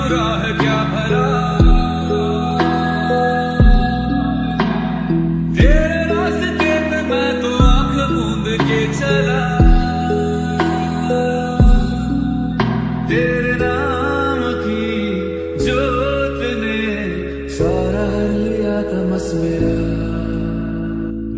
बुरा है क्या भला, तेरे रास्ते पे मैं तो आंख मूंद के चला, तेरे नाम की जोत ने सारा लिया तमस मेरा।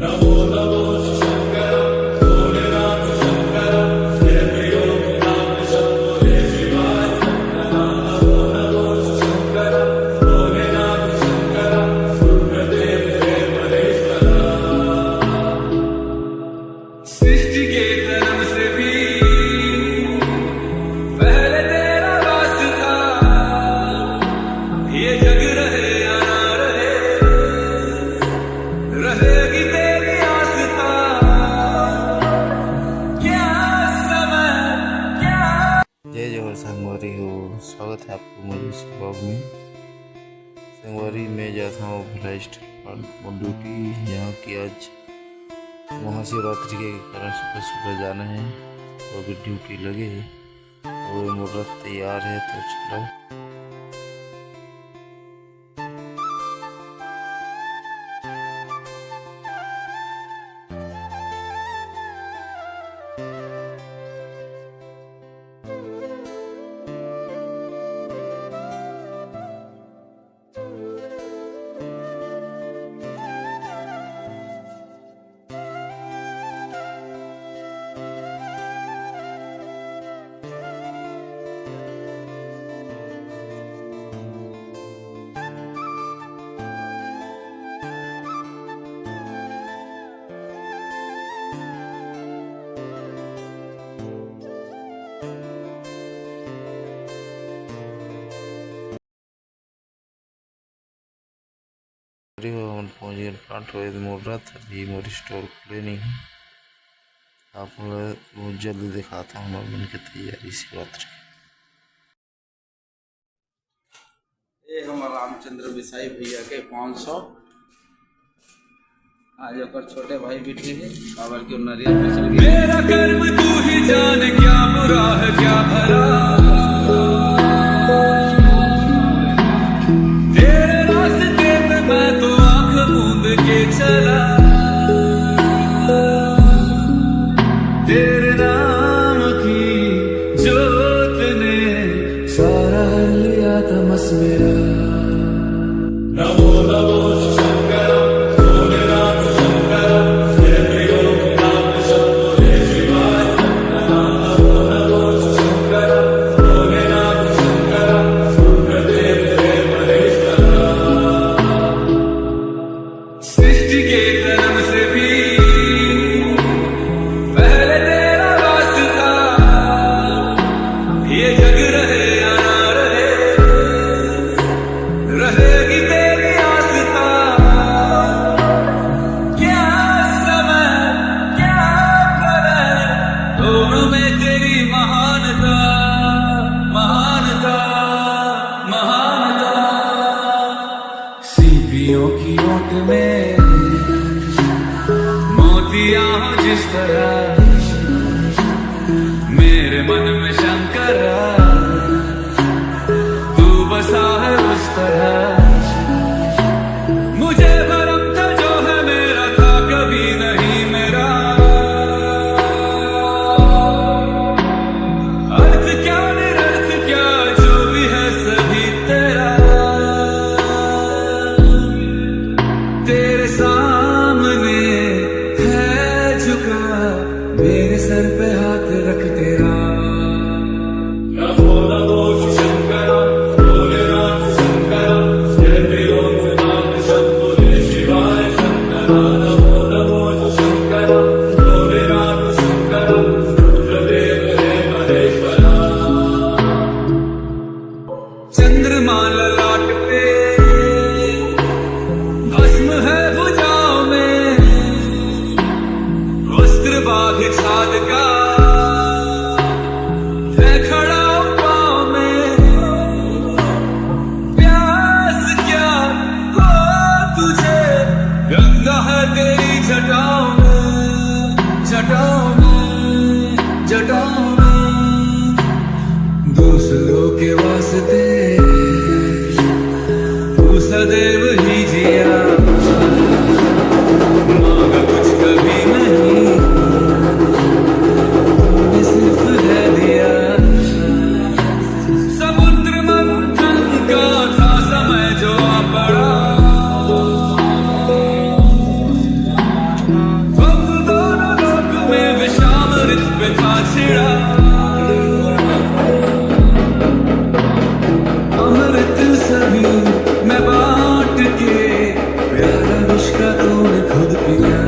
नमो नमो शंकर भोलेनाथ शंकर, जय प्रियो नाम शंभो जय शिवाय शंकर। नमो नमो शंकर भोलेनाथ शंकर, रुद्रदेव जय महेश्वरा। सृष्टि के जन्म से भी पहले तेरा वास था, ये जग रहे या ना रहे, रहेगी तेरी आस्था। क्या समय क्या। जय जोहर संगवारी हो, स्वागत है आपको मेरे इस ब्लॉग में। संगवारी में जाता हूँ भ्रष्ट ड्यूटी, यहाँ की आज महाशिवरात्रि के कारण सुबह सुबह जाना है, तो अभी ड्यूटी लगे है, वो मुहूर्त तैयार है तो चलो। पहुँच गए प्लांट हो मुहूर्त, अभी मोरी स्टोर खुले नहीं है, आप बहुत जल्दी दिखाता हूँ मैं की तैयारी शिवरात्रि। ये हमारे रामचंद्र बिसाई भैया के 500 आज ओकर छोटे भाई बेटे है कावल के नरिया में चल गए। मेरा कर्म तू ही जाने क्या बुरा है क्या भला, तेरे रास्ते पे मैं तो आंख मूंद के चला, तेरे नाम की जोत ने सारा लिया तमस मेरा। नमो नमो शंकर भोलेनाथ शंकर, जय प्रियो नाम शंभो जय शिवाय शंकर। नमो नमो शंकर भोलेनाथ शंकर, रुद्रदेव जय महेश्वरा। सृष्टि के जन्म से भी पहले तेरा वास था, ये जग रहे या ना रहे, रहेगी तेरी आस्था। क्या समय क्या करे, दोनों में तेरी महानता महानता महानता। सीपियों की ओट में मोतियां हो जिस तरह, मेरे मन में शंकर तू बसा है उस तरह। मुझे भरम था जो है मेरा था कभी नहीं मेरा, अर्थ क्या निरर्थ क्या जो भी है सभी तेरा, तेरे सामने है झुका मेरे सर पे हाथ रख तेरा। नमो नमो शंकर भोलेनाथ शंकर, जय प्रियो नाम शंभो जय शिवाय शंकर। नमो नमो शंकर भोलेनाथ शंकर, रुद्रदेव जय महेश्वरा। चंद्रमा ललाट पे भस्म है भुजाओं में, वस्त्र बाघ छाद का है खड़ा पाँव में। प्यास क्या हो तुझे, गंगा है तेरी जटाओं में जटाओं में जटाओं में। दूसरों के वास्ते सदैव ही जिया, मांगा कुछ कभी नहीं, तूने सिर्फ है दिया। समुद्र मंथन का था समय जो आ पड़ा, अब दोनों लोक में विषामृत पे था छिड़ा। अमृत सभी मैं बांट के, प्यारा विष का तूने खुद पिया।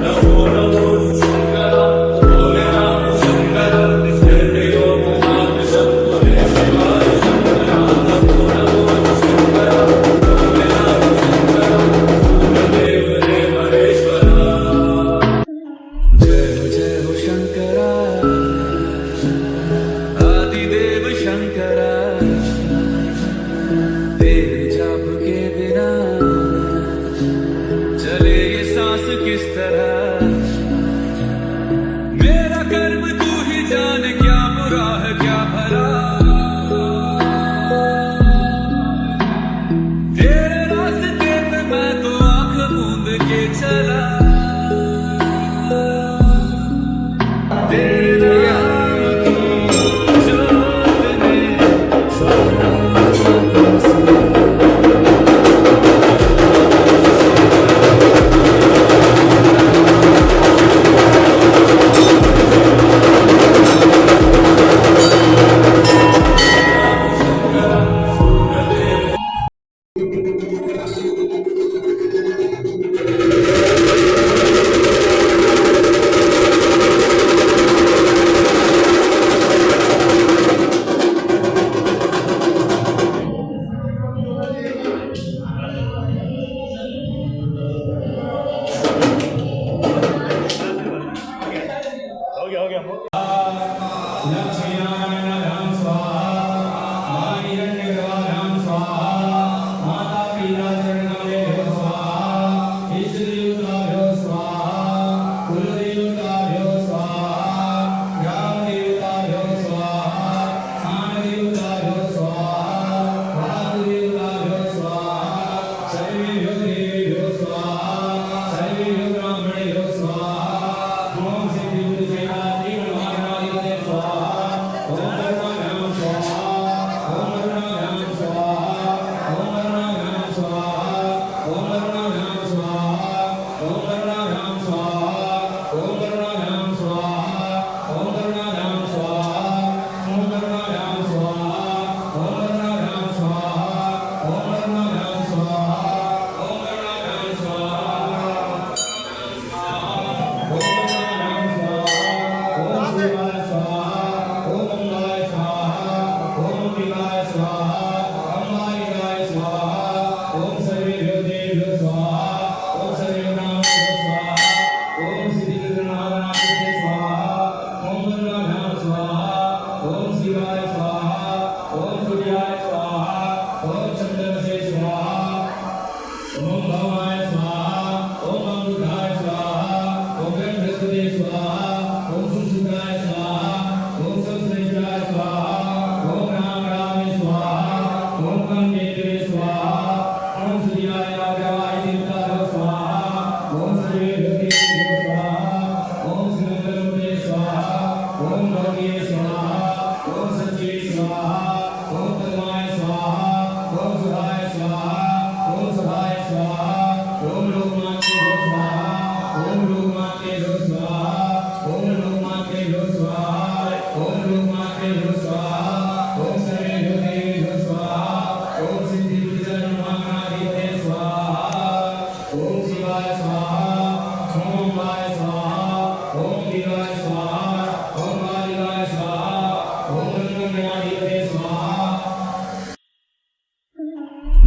नमो नमो शंकर, भोले राम शंकर, जय देव भगवान शंकर, शिवाय शंकर। नमो नमो शंकर, भोले राम शंकर, भूलदेव रे महेश्वरा। जय जय हो शंकरा, आदिदेव शंकरा, तेरे जाप के बिना चले ये सांस किस तरह। मेरा कर्म तू ही जाने, क्या बुरा है क्या भला। तेरे रास्ते पे मैं तो आंख मूंद के चला, तेरे नाम की जोत ने सारा जग सुना।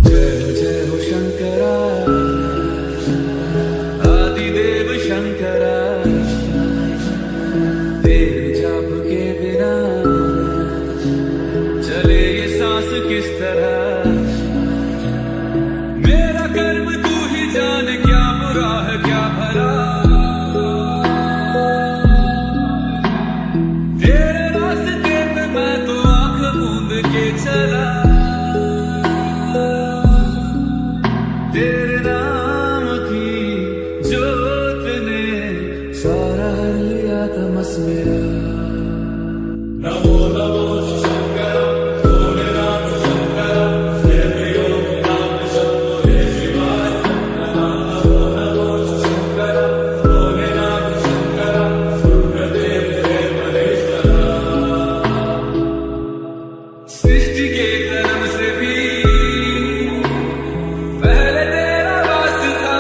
जय जय हो शंकरा, आदिदेव शंकरा, तेरे जाप के बिना चले ये सांस किस तरह। मेरा कर्म तू ही जाने, क्या बुरा है क्या भला। तेरे रास्ते पे मैं तो आंख मूंद के चला, सृष्टि के जन्म से भी पहले तेरा वास था।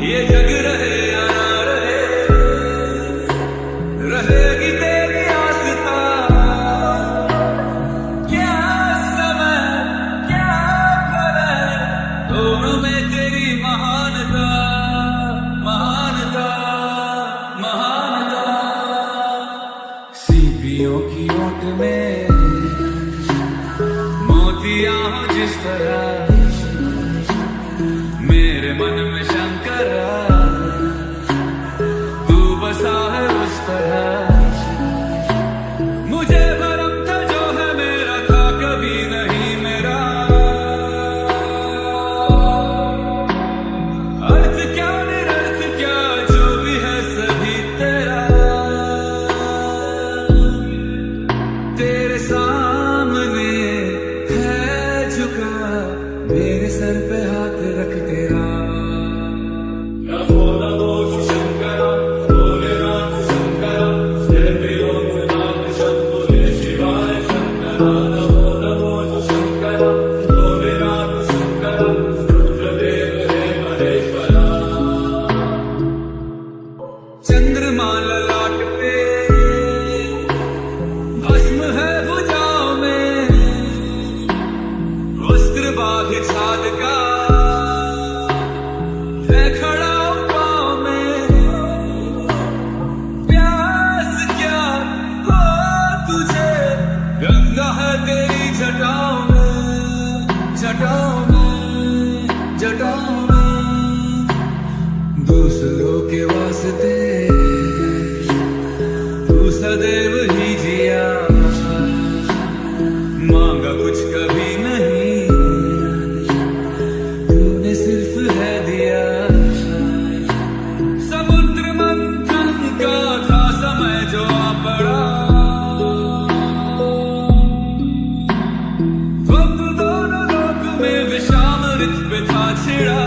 ये जग रहे या ना रहे, रहेगी तेरी आस्था। क्या समय क्या प्रलय, दोनों में तेरी महानता, महानता, महानता। सीपियों की ओट में मोतियां हो जिस तरह, मेरे मन में शंकरा तू बसा है उस तरह। मुझे भरम था जो है मेरा था कभी नहीं मेरा। अर्थ क्या निरर्थ क्या जो भी है सभी तेरा। तेरे सामने है झुका मेरे सर पे हाथ रख तेरा। नमो नमो शंकरा भोलेनाथ शंकरा, जय त्रिलोकनाथ शंभो जय शिवाय शंकरा। नमो नमो शंकरा भोलेनाथ शंकरा, रुद्रदेव हे महेश्वरा। चंद्रमा ललाट पे भस्म है भुजाओं में, वस्त्र बाघ छाल का है खड़ा पाँव में। प्यास क्या हो तुझे, गंगा है तेरी जटाओं में, जटाओं में, जटाओं में। दूसरों के वास्ते तू सदैव ही जिया, मांगा कुछ कभी नहीं, तूने सिर्फ है दिया। समुद्र मंथन का था समय जो आ पड़ा, द्वंद्व दोनों लोक में विषामृत पे था छिड़ा।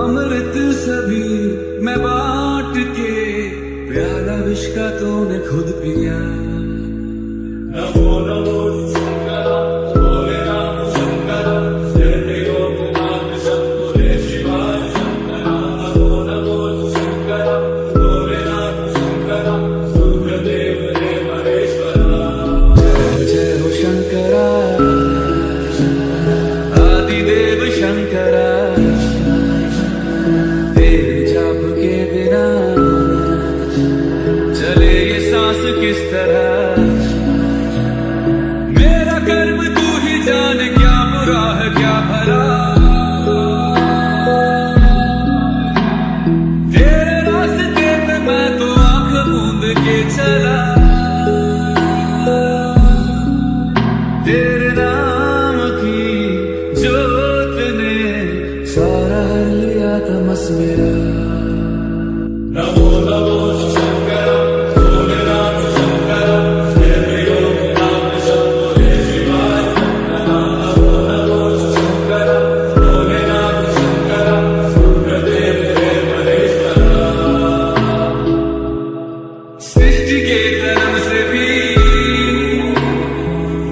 अमृत सभी मैं बांट के, प्याला विष का तूने खुद पिया। नमो नमो शंकरा भोलेनाथ शंकरा, जय त्रिलोकनाथ शंभो जय शिवाय शंकरा। नमो नमो शंकरा भोलेनाथ शंकरा, रुद्रदेव हे महेश्वरा। जय जय हो शंकरा आदिदेव शंकरा, तेरे जाप के बिना चले ये सांस किस तरह। मेरा कर्म तू ही जाने, क्या बुरा है क्या भला। तेरे रास्ते पे मैं तो आंख मूंद के चला, तेरे नाम की जोत ने सारा हर लिया तमस मेरा। नमो नमो शंकरा भोलेनाथ शंकरा, जय त्रिलोकनाथ शंभो जय शिवाय शंकरा। नमो नमो शंकरा भोलेनाथ शंकरा, रुद्रदेव हे महेश्वरा। सृष्टि के जन्म से भी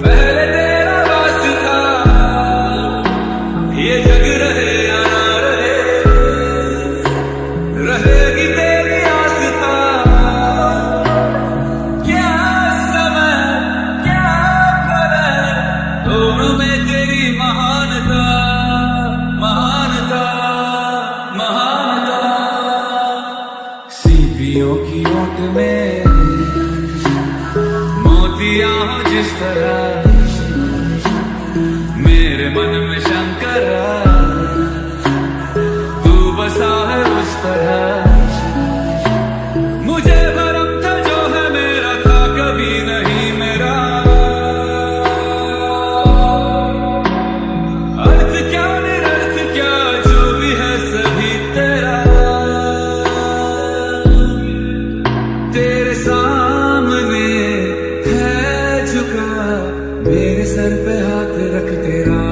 पहले तेरा वास था। ये जग रहे या ना रहे, रहेगी तेरी आस्था। क्या समय क्या प्रलय, दोनों में तेरी महानता, महानता, महानता। सीपियों की ओट में मोतियां हो जिस तरह, मेरे मन में शंकरा तू बसा है उस तरह। मुझे भरम था जो है मेरा था कभी नहीं मेरा। अर्थ क्या निरर्थ क्या जो भी है सभी तेरा। तेरे सामने है झुका मेरे सर पे हाथ रख तेरा।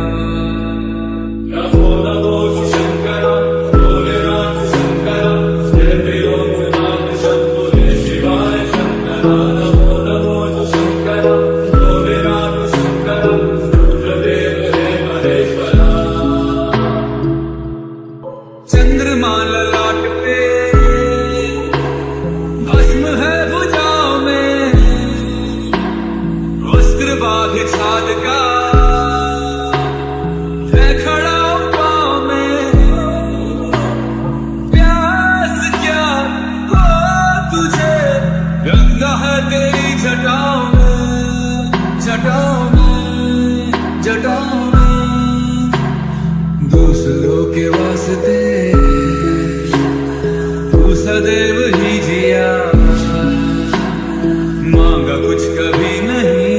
नमो नमो शंकरा भोलेनाथ शंकरा, जय त्रिलोकनाथ शंभो जय शिवाय शंकरा। के वास्ते तू सदैव ही जिया, मांगा कुछ कभी नहीं,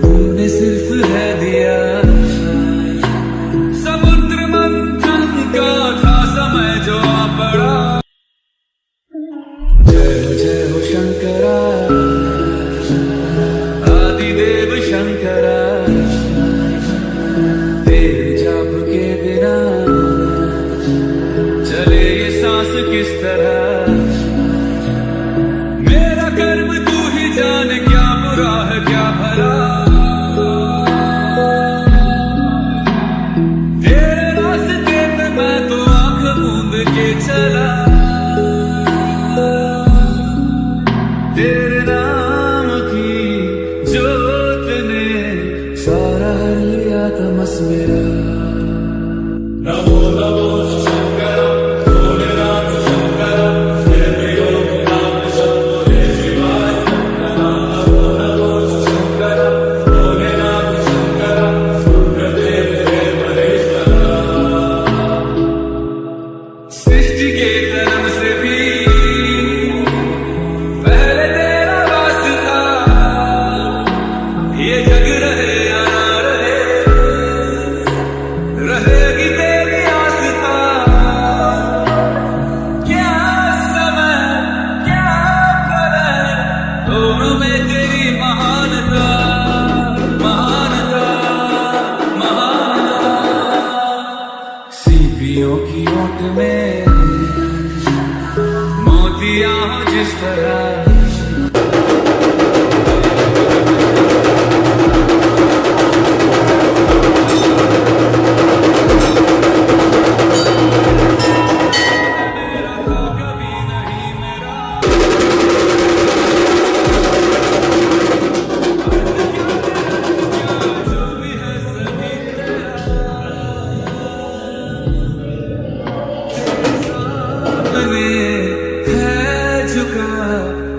तूने सिर्फ है दिया। समुद्र मंथन का था समय जो आ पड़ा। जय हो शंकरा, आदिदेव शंकरा, तेरे जाप के बिना चले ये सांस किस तरह। मेरा कर्म तू ही जाने, क्या बुरा है क्या भला। तेरे रास्ते पे मैं तो आंख मूंद के चला, तेरे नाम की जोत ने सारा लिया तमस मेरा। नमो नमो शंकर भोलेनाथ शंकर, जय देव नाम शंभो जय शिवाय। नमो नमो शंकर भोलेनाथ शंकर, रुद्रदेव जय महेश्वर। सृष्टि के जन्म से भी पहले तेरा वास था, ये जग रहे या ना रहे, रहेगी तेरी आस्था। क्या समय क्या प्रलय, दोनों में तेरी महानता, महानता, महानता। सीपियों की ओट में मोतियां हो जिस तरह,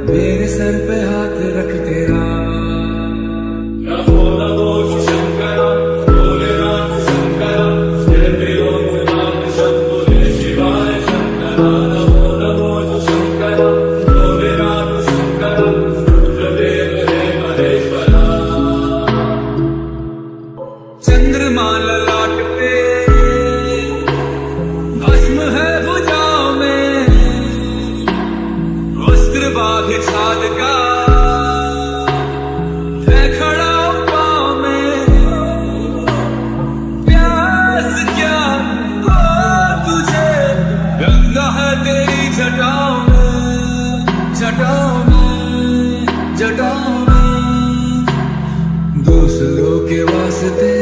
मेरे सर पे हाथ रख तेरा। नमो नमो शंकर भोलेनाथ शंकर, जय देव नाम शंभो जय शिवाय। शंकर नमो नमो शंकर भोलेनाथ शंकर, रुद्रदेव जय महेश्वर। चंद्रमा ललाट पे भस्म है भुजाओं में, वस्त्र बाघ छाद का है खड़ा पाँव में। प्यास क्या हो तुझे, गंगा है तेरी जटाओं में, जटाओं में, जटाओं में। दूसरों के वास्ते